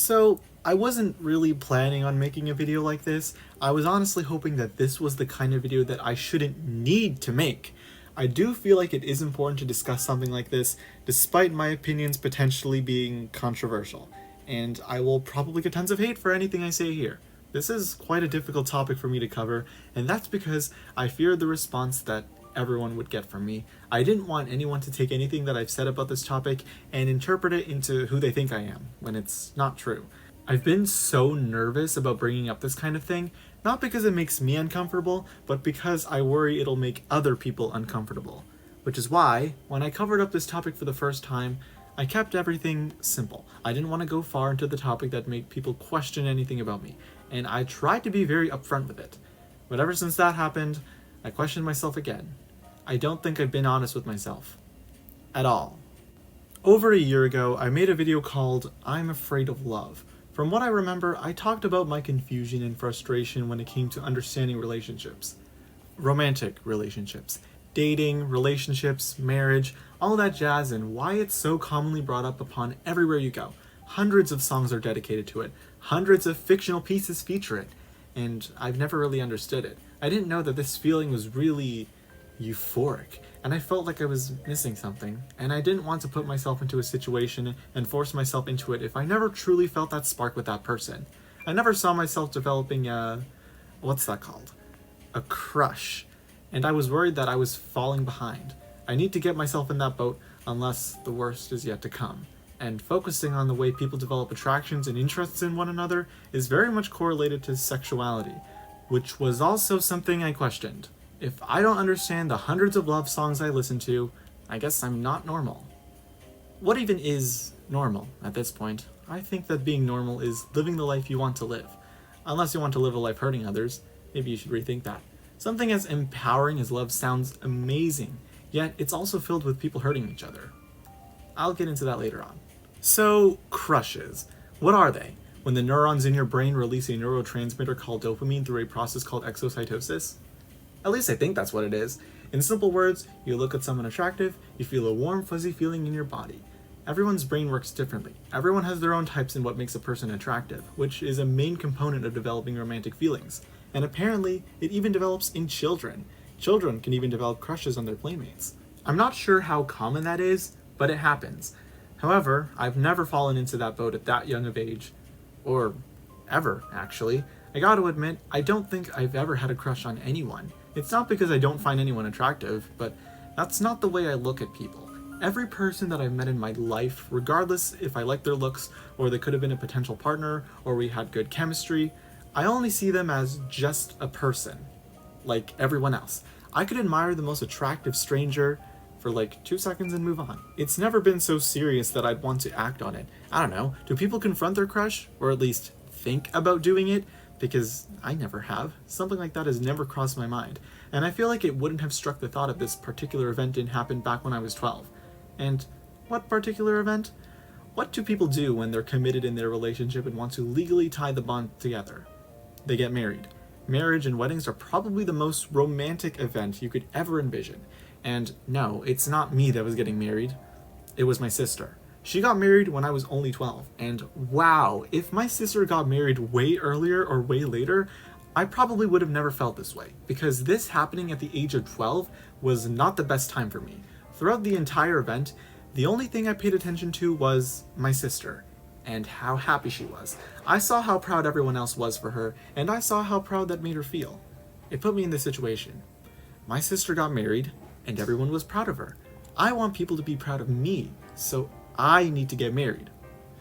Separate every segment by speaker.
Speaker 1: So, I wasn't really planning on making a video like this. I was honestly hoping that this was the kind of video that I shouldn't need to make. I do feel like it is important to discuss something like this, despite my opinions potentially being controversial. And I will probably get tons of hate for anything I say here. This is quite a difficult topic for me to cover, and that's because I feared the response that everyone would get from me. I didn't want anyone to take anything that I've said about this topic and interpret it into who they think I am, when it's not true. I've been so nervous about bringing up this kind of thing, not because it makes me uncomfortable, but because I worry it'll make other people uncomfortable. Which is why, when I covered up this topic for the first time, I kept everything simple. I didn't want to go far into the topic that made people question anything about me, and I tried to be very upfront with it. But ever since that happened, I questioned myself again. I don't think I've been honest with myself. At all. Over a year ago, I made a video called I'm Afraid of Love. From what I remember, I talked about my confusion and frustration when it came to understanding relationships. Romantic relationships. Dating, relationships, marriage, all that jazz, and why it's so commonly brought up upon everywhere you go. Hundreds of songs are dedicated to it. Hundreds of fictional pieces feature it. And I've never really understood it. I didn't know that this feeling was really euphoric, and I felt like I was missing something, and I didn't want to put myself into a situation and force myself into it if I never truly felt that spark with that person. I never saw myself developing what's that called? A crush, and I was worried that I was falling behind. I need to get myself in that boat unless the worst is yet to come. And focusing on the way people develop attractions and interests in one another is very much correlated to sexuality, which was also something I questioned. If I don't understand the hundreds of love songs I listen to, I guess I'm not normal. What even is normal at this point? I think that being normal is living the life you want to live. Unless you want to live a life hurting others, maybe you should rethink that. Something as empowering as love sounds amazing, yet it's also filled with people hurting each other. I'll get into that later on. So, crushes. What are they? When the neurons in your brain release a neurotransmitter called dopamine through a process called exocytosis? At least I think that's what it is. In simple words, you look at someone attractive, you feel a warm, fuzzy feeling in your body. Everyone's brain works differently. Everyone has their own types in what makes a person attractive, which is a main component of developing romantic feelings. And apparently, it even develops in children. Children can even develop crushes on their playmates. I'm not sure how common that is, but it happens. However, I've never fallen into that boat at that young of age. Or ever, actually. I gotta admit, I don't think I've ever had a crush on anyone. It's not because I don't find anyone attractive, but that's not the way I look at people. Every person that I've met in my life, regardless if I like their looks, or they could have been a potential partner, or we had good chemistry, I only see them as just a person, like everyone else. I could admire the most attractive stranger for like 2 seconds and move on. It's never been so serious that I'd want to act on it. I don't know, do people confront their crush, or at least think about doing it? Because I never have. Something like that has never crossed my mind. And I feel like it wouldn't have struck the thought if this particular event didn't happen back when I was 12. And what particular event? What do people do when they're committed in their relationship and want to legally tie the bond together? They get married. Marriage and weddings are probably the most romantic event you could ever envision. And no, it's not me that was getting married. It was my sister. She got married when I was only 12, and wow, if my sister got married way earlier or way later, I probably would have never felt this way, because this happening at the age of 12 was not the best time for me. Throughout the entire event, the only thing I paid attention to was my sister, and how happy she was. I saw how proud everyone else was for her, and I saw how proud that made her feel. It put me in this situation. My sister got married, and everyone was proud of her. I want people to be proud of me, so I need to get married.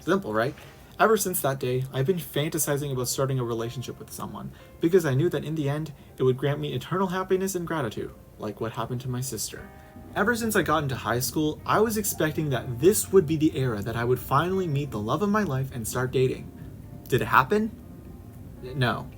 Speaker 1: Simple, right? Ever since that day, I've been fantasizing about starting a relationship with someone, because I knew that in the end, it would grant me eternal happiness and gratitude, like what happened to my sister. Ever since I got into high school, I was expecting that this would be the era that I would finally meet the love of my life and start dating. Did it happen? No.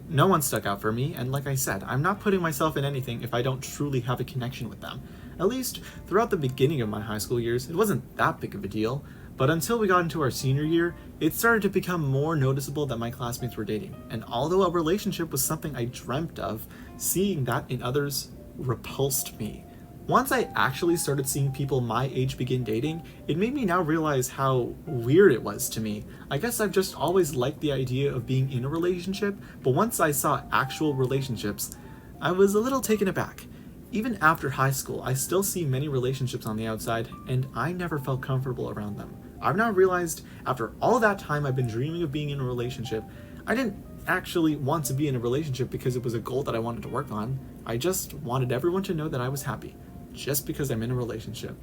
Speaker 1: No one stuck out for me, and like I said, I'm not putting myself in anything if I don't truly have a connection with them. At least, throughout the beginning of my high school years, it wasn't that big of a deal, but until we got into our senior year, it started to become more noticeable that my classmates were dating, and although a relationship was something I dreamt of, seeing that in others repulsed me. Once I actually started seeing people my age begin dating, it made me now realize how weird it was to me. I guess I've just always liked the idea of being in a relationship, but once I saw actual relationships, I was a little taken aback. Even after high school, I still see many relationships on the outside, and I never felt comfortable around them. I've now realized, after all that time I've been dreaming of being in a relationship, I didn't actually want to be in a relationship because it was a goal that I wanted to work on. I just wanted everyone to know that I was happy, just because I'm in a relationship.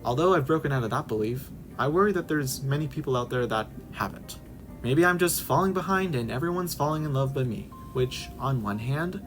Speaker 1: Although I've broken out of that belief, I worry that there's many people out there that haven't. Maybe I'm just falling behind and everyone's falling in love by me, which on one hand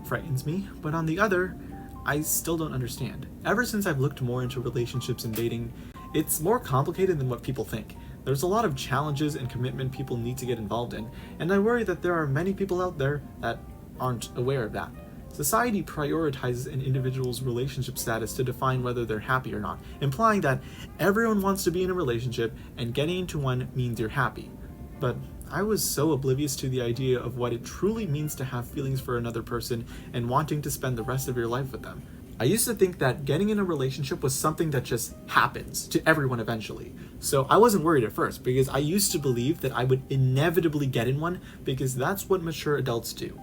Speaker 1: frightens me, but on the other, I still don't understand. Ever since I've looked more into relationships and dating, it's more complicated than what people think. There's a lot of challenges and commitment people need to get involved in, and I worry that there are many people out there that aren't aware of that. Society prioritizes an individual's relationship status to define whether they're happy or not, implying that everyone wants to be in a relationship and getting into one means you're happy. But I was so oblivious to the idea of what it truly means to have feelings for another person and wanting to spend the rest of your life with them. I used to think that getting in a relationship was something that just happens to everyone eventually. So I wasn't worried at first because I used to believe that I would inevitably get in one because that's what mature adults do.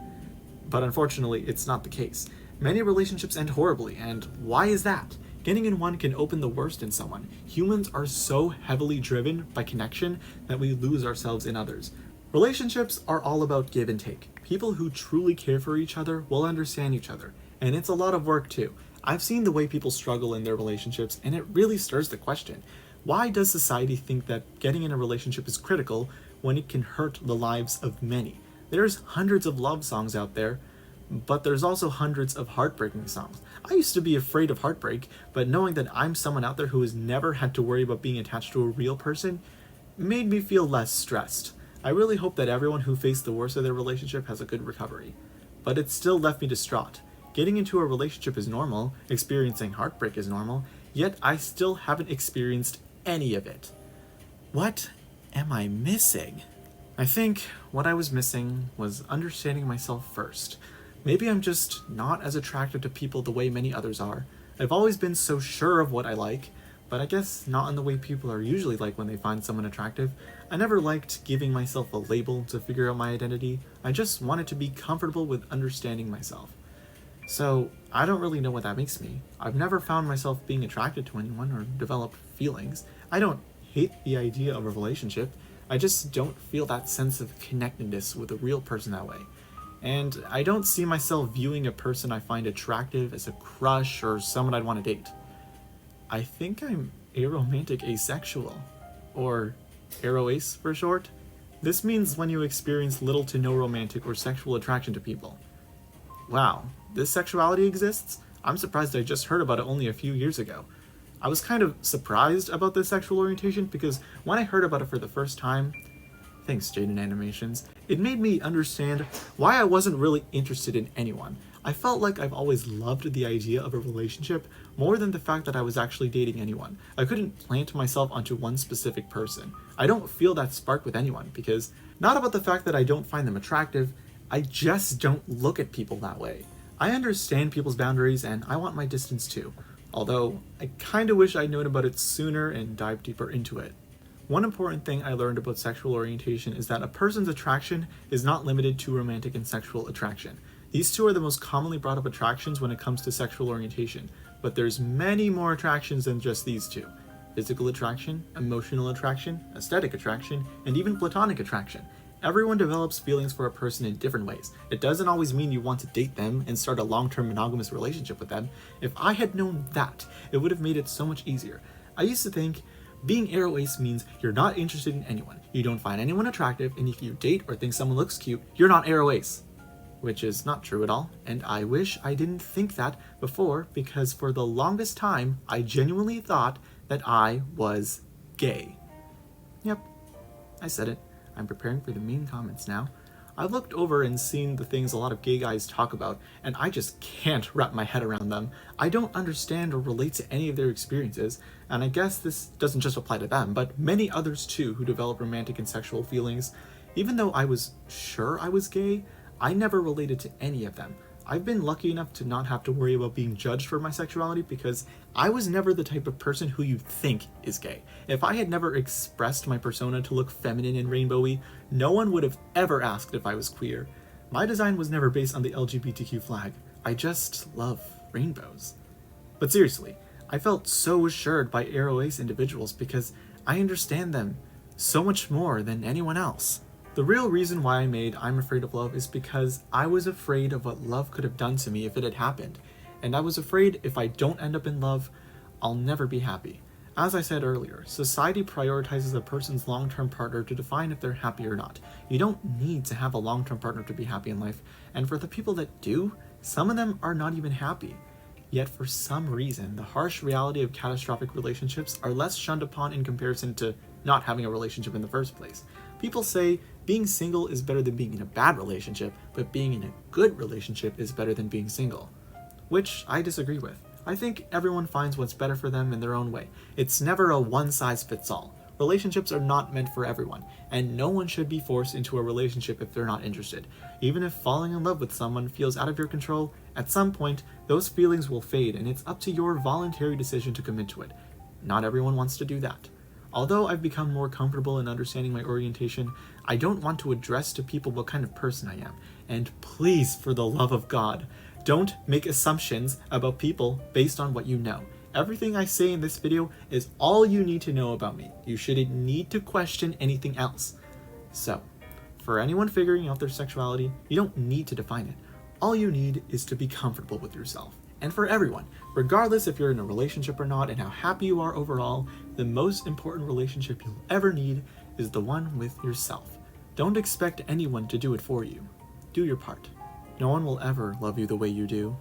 Speaker 1: But unfortunately, it's not the case. Many relationships end horribly, and why is that? Getting in one can open the worst in someone. Humans are so heavily driven by connection that we lose ourselves in others. Relationships are all about give and take. People who truly care for each other will understand each other, and it's a lot of work too. I've seen the way people struggle in their relationships, and it really stirs the question. Why does society think that getting in a relationship is critical when it can hurt the lives of many? There's hundreds of love songs out there, but there's also hundreds of heartbreaking songs. I used to be afraid of heartbreak, but knowing that I'm someone out there who has never had to worry about being attached to a real person made me feel less stressed. I really hope that everyone who faced the worst of their relationship has a good recovery. But it still left me distraught. Getting into a relationship is normal, experiencing heartbreak is normal, yet I still haven't experienced any of it. What am I missing? I think what I was missing was understanding myself first. Maybe I'm just not as attracted to people the way many others are. I've always been so sure of what I like, but I guess not in the way people are usually like when they find someone attractive. I never liked giving myself a label to figure out my identity. I just wanted to be comfortable with understanding myself. So I don't really know what that makes me. I've never found myself being attracted to anyone or developed feelings. I don't hate the idea of a relationship. I just don't feel that sense of connectedness with a real person that way. And I don't see myself viewing a person I find attractive as a crush or someone I'd want to date. I think I'm aromantic asexual, or aroace for short. This means when you experience little to no romantic or sexual attraction to people. Wow, this sexuality exists? I'm surprised I just heard about it only a few years ago. I was kind of surprised about this sexual orientation because when I heard about it for the first time, thanks Jaden Animations, it made me understand why I wasn't really interested in anyone. I felt like I've always loved the idea of a relationship more than the fact that I was actually dating anyone. I couldn't plant myself onto one specific person. I don't feel that spark with anyone because, not about the fact that I don't find them attractive, I just don't look at people that way. I understand people's boundaries and I want my distance too, although I kinda wish I'd known about it sooner and dived deeper into it. One important thing I learned about sexual orientation is that a person's attraction is not limited to romantic and sexual attraction. These two are the most commonly brought up attractions when it comes to sexual orientation, but there's many more attractions than just these two. Physical attraction, emotional attraction, aesthetic attraction, and even platonic attraction. Everyone develops feelings for a person in different ways. It doesn't always mean you want to date them and start a long-term monogamous relationship with them. If I had known that, it would have made it so much easier. I used to think being aroace means you're not interested in anyone, you don't find anyone attractive, and if you date or think someone looks cute, you're not aroace. Which is not true at all, and I wish I didn't think that before because for the longest time, I genuinely thought that I was gay. Yep, I said it. I'm preparing for the mean comments now. I've looked over and seen the things a lot of gay guys talk about, and I just can't wrap my head around them. I don't understand or relate to any of their experiences, and I guess this doesn't just apply to them, but many others too who develop romantic and sexual feelings. Even though I was sure I was gay, I never related to any of them. I've been lucky enough to not have to worry about being judged for my sexuality because I was never the type of person who you think is gay. If I had never expressed my persona to look feminine and rainbowy, no one would have ever asked if I was queer. My design was never based on the LGBTQ flag. I just love rainbows. But seriously, I felt so assured by Aro Ace individuals because I understand them so much more than anyone else. The real reason why I made I'm Afraid of Love is because I was afraid of what love could have done to me if it had happened, and I was afraid if I don't end up in love, I'll never be happy. As I said earlier, society prioritizes a person's long-term partner to define if they're happy or not. You don't need to have a long-term partner to be happy in life, and for the people that do, some of them are not even happy. Yet for some reason, the harsh reality of catastrophic relationships are less shunned upon in comparison to not having a relationship in the first place. People say being single is better than being in a bad relationship, but being in a good relationship is better than being single. Which I disagree with. I think everyone finds what's better for them in their own way. It's never a one-size-fits-all. Relationships are not meant for everyone, and no one should be forced into a relationship if they're not interested. Even if falling in love with someone feels out of your control, at some point, those feelings will fade and it's up to your voluntary decision to commit to it. Not everyone wants to do that. Although I've become more comfortable in understanding my orientation, I don't want to address to people what kind of person I am. And please, for the love of God, don't make assumptions about people based on what you know. Everything I say in this video is all you need to know about me. You shouldn't need to question anything else. So, for anyone figuring out their sexuality, you don't need to define it. All you need is to be comfortable with yourself. And for everyone, regardless if you're in a relationship or not and how happy you are overall, the most important relationship you'll ever need is the one with yourself. Don't expect anyone to do it for you. Do your part. No one will ever love you the way you do.